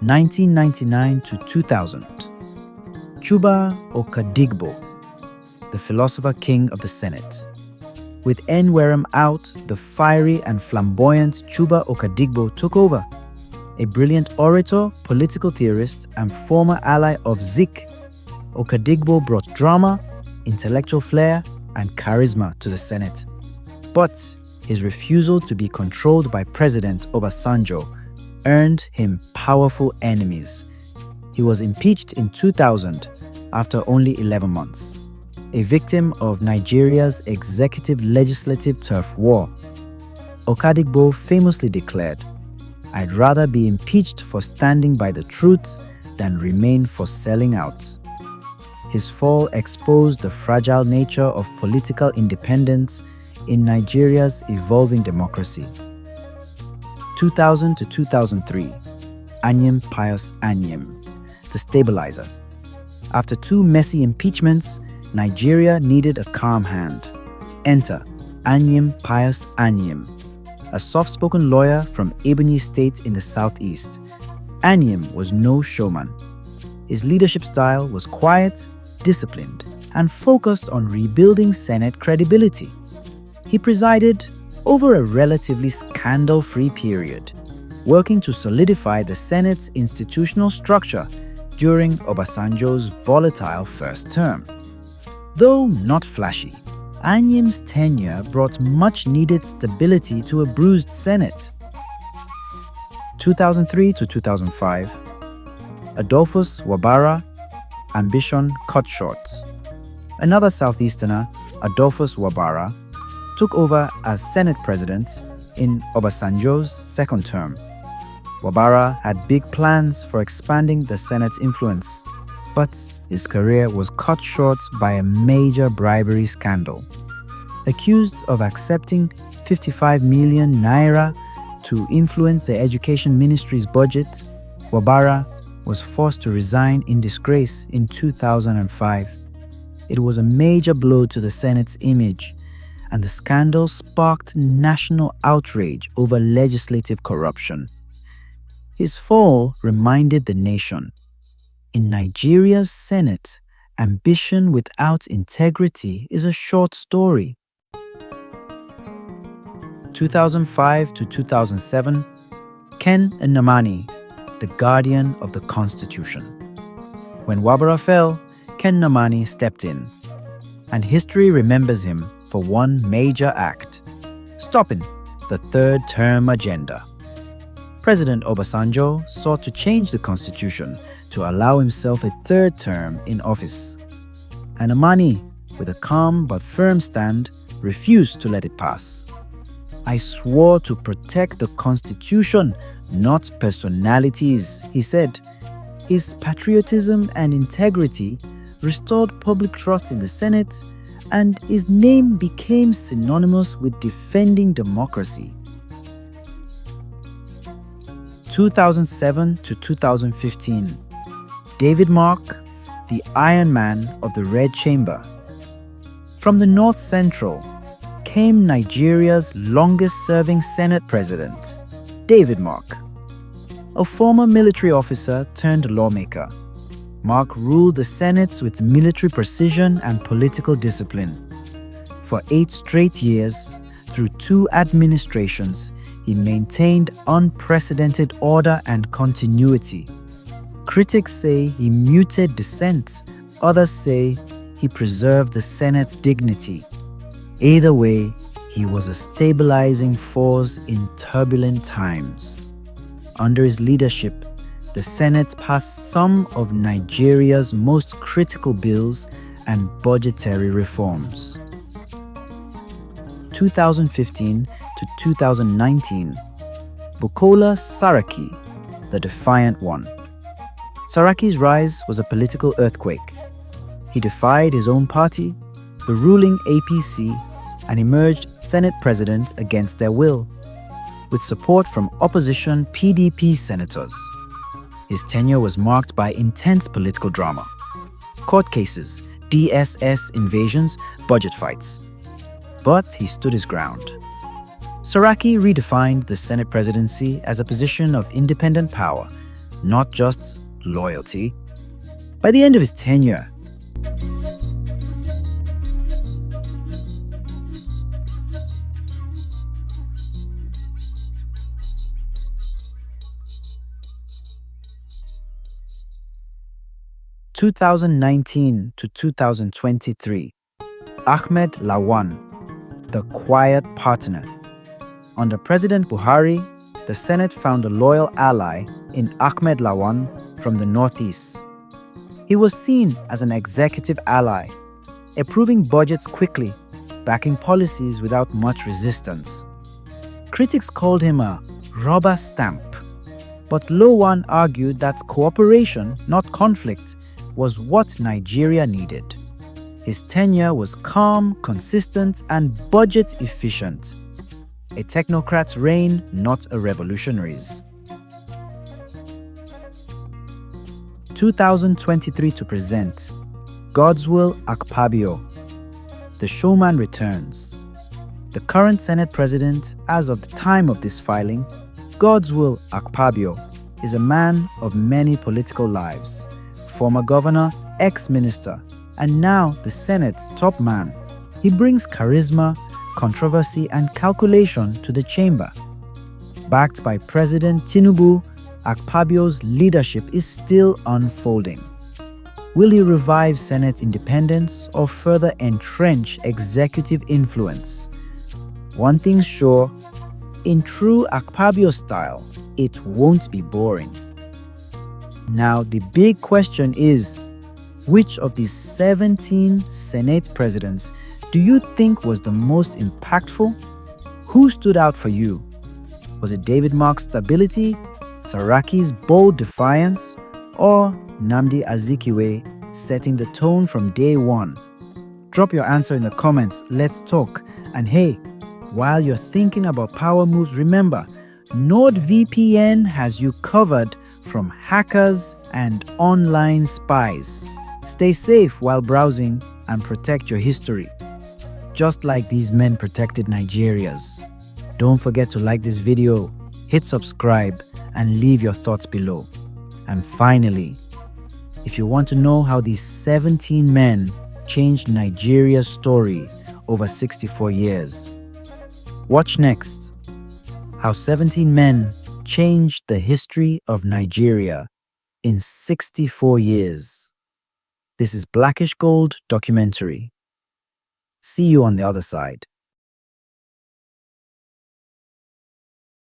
1999 to 2000. Chuba Okadigbo, the philosopher king of the Senate. With Nwerem out, the fiery and flamboyant Chuba Okadigbo took over. A brilliant orator, political theorist, and former ally of Zik, Okadigbo brought drama, intellectual flair, and charisma to the Senate. But his refusal to be controlled by President Obasanjo earned him powerful enemies. He was impeached in 2000 after only 11 months. A victim of Nigeria's executive-legislative turf war, Okadigbo famously declared, "I'd rather be impeached for standing by the truth than remain for selling out." His fall exposed the fragile nature of political independence in Nigeria's evolving democracy. 2000 to 2003, Anim Pius, the stabilizer. After two messy impeachments, Nigeria needed a calm hand. Enter Anim Pius, a soft-spoken lawyer from Ebonyi State in the southeast. Anim was no showman. His leadership style was quiet, disciplined, and focused on rebuilding Senate credibility. He presided over a relatively scandal-free period, working to solidify the Senate's institutional structure during Obasanjo's volatile first term. Though not flashy, Anim's tenure brought much-needed stability to a bruised Senate. 2003 to 2005, Adulus Wabara, ambition cut short. Another Southeasterner, Adulus Wabara, took over as Senate President in Obasanjo's second term. Wabara had big plans for expanding the Senate's influence, but his career was cut short by a major bribery scandal. Accused of accepting 55 million naira to influence the Education Ministry's budget, Wabara was forced to resign in disgrace in 2005. It was a major blow to the Senate's image, and the scandal sparked national outrage over legislative corruption. His fall reminded the nation, in Nigeria's Senate, ambition without integrity is a short story. 2005 to 2007, Ken Nnamani, the guardian of the Constitution. When Wabara fell, Ken Nnamani stepped in, and history remembers him for one major act: stopping the third-term agenda. President Obasanjo sought to change the Constitution to allow himself a third term in office. And Nnamani, with a calm but firm stand, refused to let it pass. "I swore to protect the Constitution, not personalities," he said. His patriotism and integrity restored public trust in the Senate, and his name became synonymous with defending democracy. 2007 to 2015, David Mark, the Iron Man of the Red Chamber. From the North Central came Nigeria's longest-serving Senate President, David Mark. A former military officer turned lawmaker, Mark ruled the Senate with military precision and political discipline. For 8 straight years, through 2 administrations, he maintained unprecedented order and continuity. Critics say he muted dissent. Others say he preserved the Senate's dignity. Either way, he was a stabilizing force in turbulent times. Under his leadership, the Senate passed some of Nigeria's most critical bills and budgetary reforms. 2015 to 2019, Bukola Saraki, the defiant one. Saraki's rise was a political earthquake. He defied his own party, the ruling APC, and emerged Senate President against their will, with support from opposition PDP senators. His tenure was marked by intense political drama, court cases, DSS invasions, budget fights. But he stood his ground. Saraki redefined the Senate presidency as a position of independent power, not just loyalty. By the end of his tenure, 2019 to 2023, Ahmed Lawan, the quiet partner. Under President Buhari, the Senate found a loyal ally in Ahmed Lawan from the Northeast. He was seen as an executive ally, approving budgets quickly, backing policies without much resistance. Critics called him a rubber stamp, but Lawan argued that cooperation, not conflict, was what Nigeria needed. His tenure was calm, consistent, and budget efficient. A technocrat's reign, not a revolutionary's. 2023 to present, Godswill Akpabio. The showman returns. The current Senate President, as of the time of this filing, Godswill Akpabio, is a man of many political lives. Former governor, ex-minister, and now the Senate's top man. He brings charisma, controversy, and calculation to the chamber. Backed by President Tinubu, Akpabio's leadership is still unfolding. Will he revive Senate independence or further entrench executive influence? One thing's sure, in true Akpabio style, it won't be boring. Now, the big question is, which of these 17 Senate presidents do you think was the most impactful? Who stood out for you? Was it David Mark's stability, Saraki's bold defiance, or Nnamdi Azikiwe setting the tone from day one? Drop your answer in the comments, let's talk. And hey, while you're thinking about power moves, remember, NORDVPN has you covered from hackers and online spies. Stay safe while browsing and protect your history, just like these men protected Nigeria's. Don't forget to like this video, hit subscribe, and leave your thoughts below. And finally, if you want to know how these 17 men changed Nigeria's story over 64 years, watch next. How 17 men changed the history of Nigeria in 64 years. This is BlackishGold Documentary. See you on the other side.